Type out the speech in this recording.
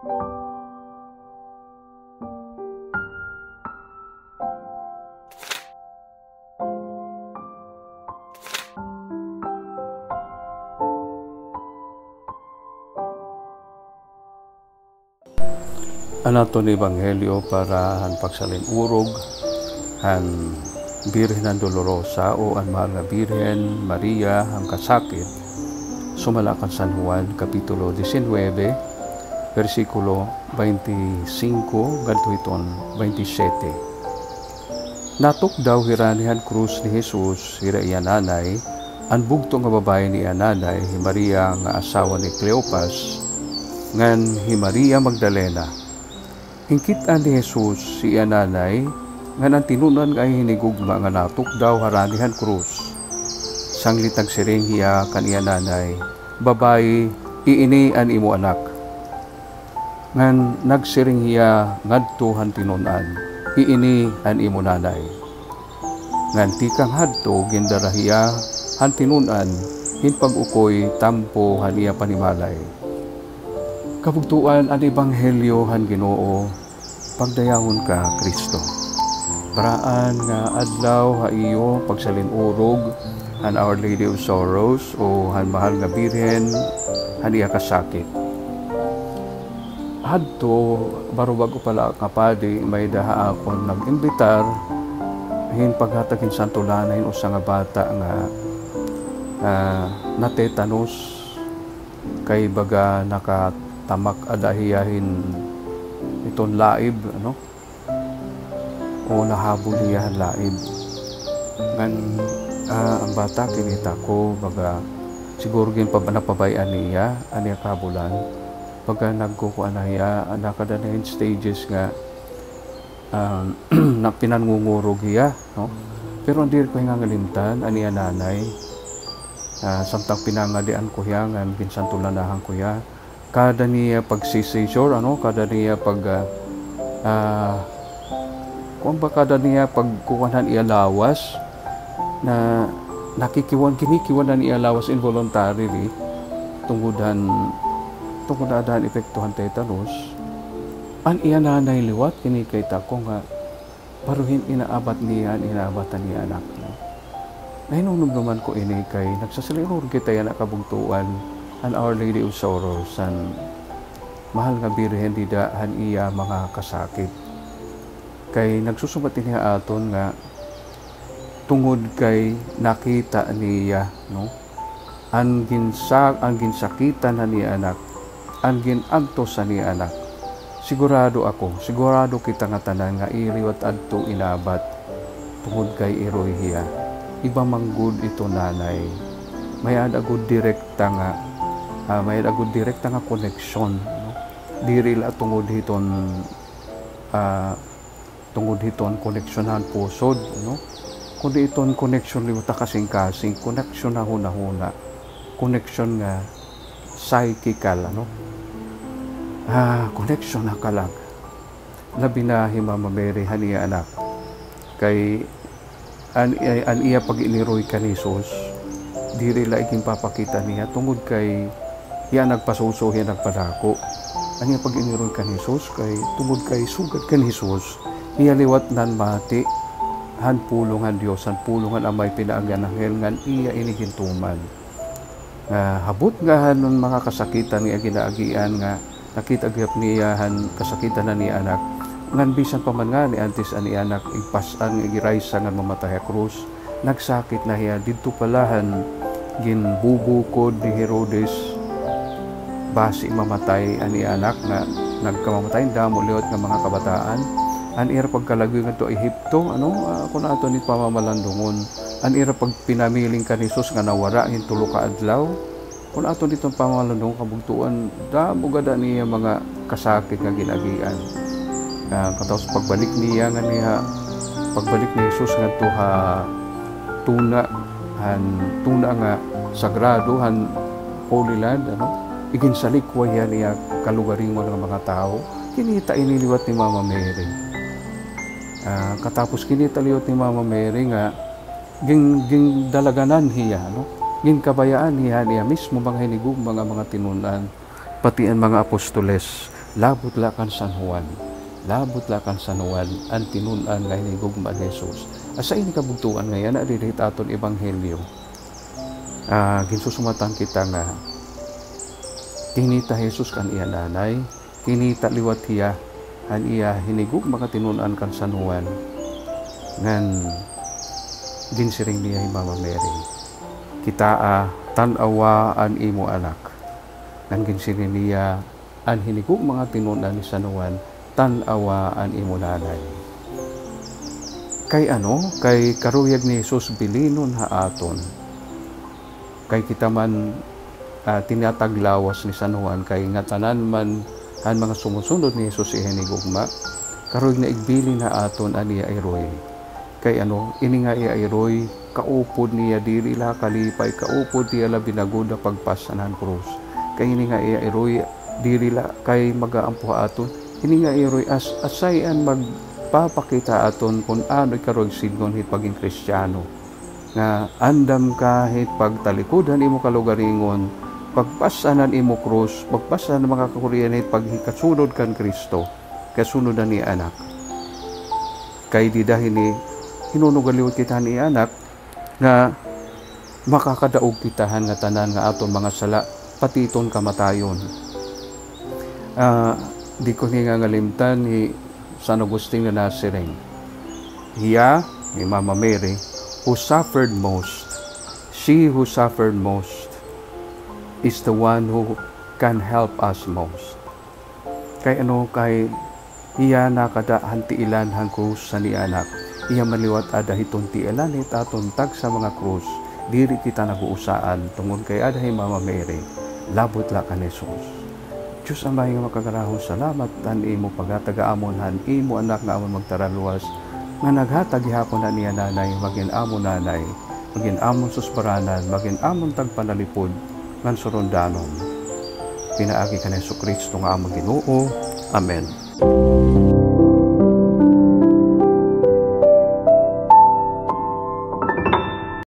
Anato ni Ebanghelyo para han pagsalin urog han Birhen ang Dolorosa o ang mahal nga Birhen Maria ang kasakit sumala kan San Juan kapitulo 19 versikulo 25 ngadto iton 27. Natok daw hiranihan krus ni Jesus hira iya nanay ang bugto nga babae ni iya nanay hi Maria nga asawa ni Cleopas ngan hi Maria Magdalena. Hingkit-an ni Jesus si iya nanay nga nang tinunan nga hinigugma nga natok daw haranihan krus. Sanglitag siring hiya kan iya nanay, babae, iini an imo anak. Ngan nagsiring hiya ngadto han tinunan, iini an imo nanay. Ngan tikang hadto gindara hiya han tinunan, hinpag-ukoy tampo han iya panimalay. Kabugtuan ang Ebanghelyo han Ginoo, pagdayahon ka Kristo. Baraan nga adlaw ha iyo pagsalin urog han Our Lady of Sorrows o han mahal nga Birhen han iya kasakit. Hadto bago pala kapadi may daha akon nag-imbitar hin paghatagin santulanan usa nga bata nga natetanos kay baga nakatamak adahiyahin iton laib o nahabol niya laib ngan ang bata kinita ko baga siguro gin pa napabayan niya aniya kabulan baga nagkukuan na hiya nakadanahin stages nga na pinangungurog hiya pero hindi ko nga ngalimtan aniya nanay samtang pinangadian ko hiya ngan ginsantulanahan ko hiya kada niya pagsisisure kada niya pag kung ba kada niya pagkukuhanan iya lawas na kinikiwanan iya lawas involuntarily tunggudan epektuhan tetanus an iya nanay liwat kini kay tako nga paruhin inaabatan niya anak nahinumduman ko ini kay nagsasalirur kita yan nakabugtuan an Our Lady of Sorrows san mahal nga Birhen didahan iya mga kasakit kay nagsusubatin niya aton nga tungod kay nakita niya ang ginsakitan na niya anak ang ginantos sa niya anak sigurado kita nga tanan nga iriwat adto inabat tungod kay iroy hiya iba manggod ito nanay may adagod direkta nga connection diri la tungod hiton connectionan pusod kundi iton connection liwata kasing-kasing connection na huna connection nga psychical connection na kalag labi na hi Mama Mary haniya anak kay an iya pag iniroy ka ni Jesus diri la iking papakita niya tungod kay iya nagpasuso hiya nagpadako an iya pag iniroy ka ni Jesus kay tungod kay sugat ka ni Jesus hiya liwat nan mati han pulungan Dios han pulungan amay pinaagyan ng hel ngan iya inigintuman nga habot nga hanon mga kasakitan nga ginaagian nga nakita gyap niya han kasakitan na ni anak ngan bisan pa man nga ni antes ani anak igpasan igiraysa nga mamatay sa krus nagsakit na hiya didto palahan ginbubukod ni Herodes basi mamatay ani anak nga nagkamamatay damo liwat nga mga kabataan an ira pagkalagyo nga to Ehipto kun ato ni pamamalandungon an ira pag pinamiling ka ni Jesus nga nawara hin tulo ka adlaw kun ato ditong pamamalandungon kabugtuan damo gada niya mga kasakit nga ginagian katapos pagbalik niya nga niya pagbalik ni Jesus nga to tuna nga sagrado han Holy Land iginsalikway niya kalugaringon ng mga tao kinita iniliwat ni Mama Mary katapos kinita liwat ni Mama Mary nga ging dalaganan hiya ging kabayaan niya mismo mga hinigog mga tinunan pati ang mga apostoles labot la kan San Juan, labot la kan San Juan ang tinunan nga hinigugma ni Jesus. Asa ini kabugtuan ngayon na dili aton ebanghelyo. Ginsusumatan kita nga kinita Jesus kan iya nanay, kinita liwat hiya han iya hinigugma ka tinunan kan San Juan ngan ginsiring niya Mama Mary. Kita tanawa an imo anak. Nang ginsiring niya an hinigugma ka tinunan ni San Juan, tanawa an imo nanay. Kay kay karuyag ni Jesus bilinon ha aton. Kay kita man tinataglawas ni San Juan, kay nga tanan man ang mga sumusunod ni Jesus ihinigugma, karuyag na igbilin ha aton aniya ayroy. Kay ini nga ayroy, kaupod niya diri la kalipay, kaupod niya la binagoda pagpasanan krus. Kay ini nga ayroy, diri la kay magaampo aton, ini nga ayroy asayan magpapakita aton kung ano karuyag sidngon hit paging Kristiyano. Nga andam kahit pagtalikudan imo kalugaringon, pagpasanan imo krus, pagpasanan mga kakurianit paghikasunod kan Kristo, kasunodan ni anak. Kay di dahil ni hinunugaliwat kita ni anak nga makakadaog kitahan nga tanan nga aton mga sala pati iton kamatayon. Di ko nga ngalimtan ni San Agustin na Nasiring. Hiya, ni Mama Mary, who suffered most, she who suffered most is the one who can help us most. Kay kay iya nakada hanti ilan hang krus sa ni anak, iya maliwat ada hiton ti ilan it aton tag sa mga krus, diri kita naguusaan tungod kay adahay Mama Mary, labot la kan Jesus. Diyos amay nga makagarahon, salamat tan imo paghatagaamon han imo anak nga amon magtaraluwas, nga naghatag gihapon na niya nanay, magin amon nanay, magin amon susbaranan, magin amon tagpanalipod, ngan surundanon. Pinaagi ka na Jesu Kristo nga amon Ginoo. Amen.